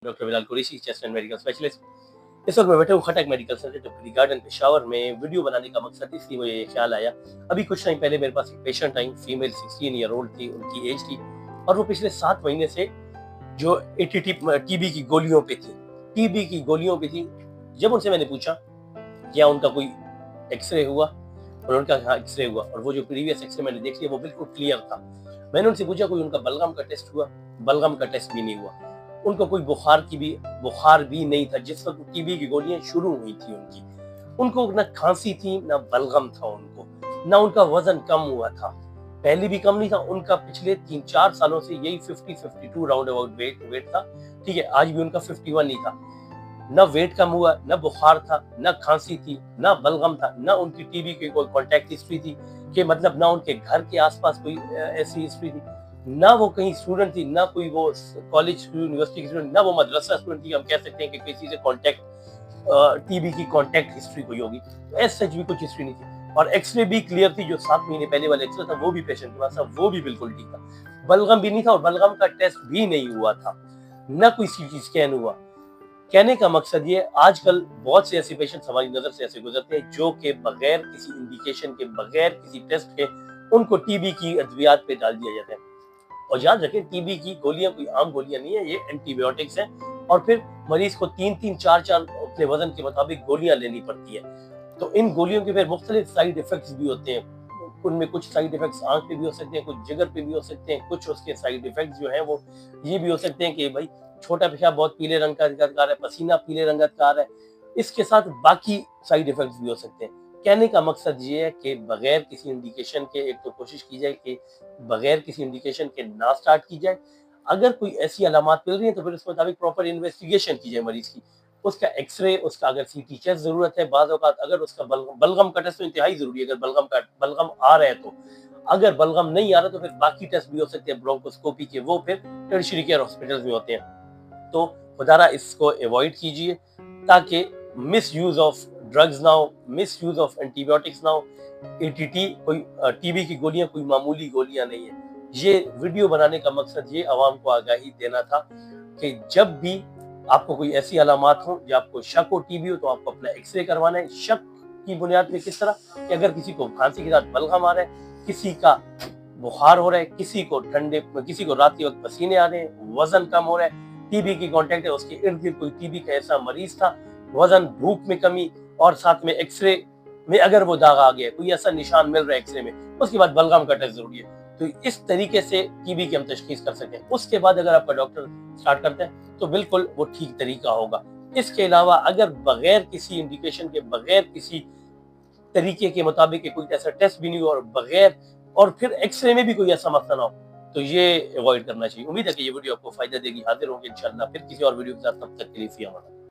Doctor Bilal Qureshi, chest and medical specialist. इस वक्त मैं बैठा हूँ खटक मेडिकल सेंटर टुकड़ी गार्डन पेशावर में। वीडियो बनाने का मकसद इसलिए मुझे ये ख्याल आया, अभी कुछ टाइम पहले मेरे पास एक पेशेंट आई, फीमेल 16 ईयर ओल्ड थी, उनकी एज थी और वो पिछले 7 महीने से जो टीबी की गोलियों पे थी, टीबी की गोलियों पे थी। जब उनसे मैंने पूछा क्या उनका कोई एक्सरे हुआ, उन्होंने कहा हाँ एक्सरे हुआ, और वो जो प्रीवियस एक्सरे मैंने देख लिया वो बिल्कुल क्लियर था। मैंने उनसे पूछा कोई उनका बलगम का टेस्ट हुआ, बलगम का टेस्ट भी नहीं हुआ। उनको कोई बुखार भी नहीं था जिस वक्त टीबी की गोलियां शुरू हुई थी उनकी। उनको ना खांसी थी ना बलगम था उनको, ना उनका वजन कम हुआ था, पहले भी कम नहीं था उनका। पिछले 3-4 सालों से यही 50-52 राउंड अबाउट वेट था, ठीक है। आज भी उनका 51 ही था। ना वेट कम हुआ, ना बुखार था, ना खांसी थी, ना बलगम था, ना उनकी टीबी की कोई कॉन्टैक्ट हिस्ट्री थी, कि मतलब ना उनके घर के आसपास कोई ऐसी हिस्ट्री थी, ना वो कहीं स्टूडेंट थी, ना कोई वो कॉलेज यूनिवर्सिटी स्टूडेंट, ना वो मदरसा स्टूडेंट थी। हम कह सकते हैं कि किसी से कॉन्टैक्ट टीबी की कॉन्टैक्ट हिस्ट्री कोई होगी, तो ऐसा भी कुछ हिस्ट्री नहीं थी। और एक्सरे भी क्लियर थी, जो 7 महीने पहले वाला एक्सरे था वो भी पेशेंट के पास था, वो भी बिल्कुल ठीक था। बलगम भी नहीं था और बलगम का टेस्ट भी नहीं हुआ था, ना कोई सीटी स्कैन हुआ। कहने का मकसद ये, आजकल बहुत से ऐसे पेशेंट्स हमारी नजर से ऐसे गुजरते हैं जो कि बगैर किसी इंडिकेशन के, बगैर किसी टेस्ट के उनको टीबी की अद्वियात पे डाल दिया जाता है। और याद रखें टीबी की गोलियां कोई आम गोलियां नहीं है, ये एंटीबायोटिक्स हैं। और फिर मरीज को 3-3, 4-4 अपने वजन के मुताबिक गोलियां लेनी पड़ती है। तो इन गोलियों के फिर मुख्तलिफ साइड इफेक्ट्स भी होते हैं। उनमें कुछ साइड इफेक्ट्स आंख पे भी हो सकते हैं, कुछ जिगर पे भी हो सकते हैं, कुछ उसके साइड इफेक्ट्स जो हैं वो ये भी हो सकते हैं कि भाई छोटा पेशाब बहुत पीले रंग का आ रहा है, पसीना पीले रंग का आ रहा है। इसके साथ बाकी साइड इफेक्ट्स भी हो सकते हैं। कहने का मकसद ये है कि बगैर किसी इंडिकेशन के एक तो कोशिश की जाए कि बगैर किसी इंडिकेशन के ना स्टार्ट की जाए। अगर कोई ऐसी अलामात मिल रही है तो फिर उस मुताबिक प्रॉपर इन्वेस्टिगेशन की जाए मरीज की, उसका एक्सरे, उसका अगर सीटी चेस्ट जरूरत है, बाज़ औक़ात अगर उसका बलगम का टेस्ट तो इंतहाई जरूरी है। अगर बलगम आ रहा है तो, अगर बलगम नहीं आ रहा तो फिर बाकी टेस्ट भी हो सकते हैं ब्रोंकोस्कोपी के, वो फिर टर्शियरी केयर हॉस्पिटल्स में होते हैं। तो खुदारा इसको अवॉइड कीजिए ताकि मिस यूज ऑफ ड्रग्स ना हो, मिस यूज ऑफ एंटीबायोटिक्स ना हो। एटीटी कोई टीबी की गोलियां कोई मामूली गोलियां नहीं है। ये वीडियो बनाने का मकसद ये आवाम को आगाही देना था कि जब भी आपको कोई ऐसी अलामात हो या आपको शक हो टीबी हो तो आपको अपना एक्सरे करवाना है। शक की बुनियाद पे किस तरह कि अगर किसी को खांसी के साथ बलगम आ रहा है, किसी का बुखार हो रहा है, किसी को रात के वक्त पसीने आ रहे हैं, वजन कम हो रहा है, टीबी की कॉन्टैक्ट है, उसके इर्द गिर्द कोई टीबी का ऐसा मरीज था, वजन, भूख में कमी और साथ में एक्सरे में अगर वो दाग आ गया, कोई ऐसा निशान मिल रहा है एक्सरे में, उसके बाद बलगम का टेस्ट जरूरी है। तो इस तरीके से टीबी की हम तशखीस कर सकते हैं। उसके बाद अगर आपका डॉक्टर स्टार्ट करता है तो बिल्कुल वो ठीक तरीका होगा। इसके अलावा अगर बगैर किसी इंडिकेशन के, बगैर किसी तरीके के मुताबिक कोई ऐसा टेस्ट भी नहीं हो और फिर एक्सरे में भी कोई ऐसा मसला ना हो, तो ये अवॉइड करना चाहिए। उम्मीद है कि ये वीडियो आपको फायदा देगी। हाजिर होंगे इंशाल्लाह फिर किसी और वीडियो के साथ, तब तक के लिए फी अमान।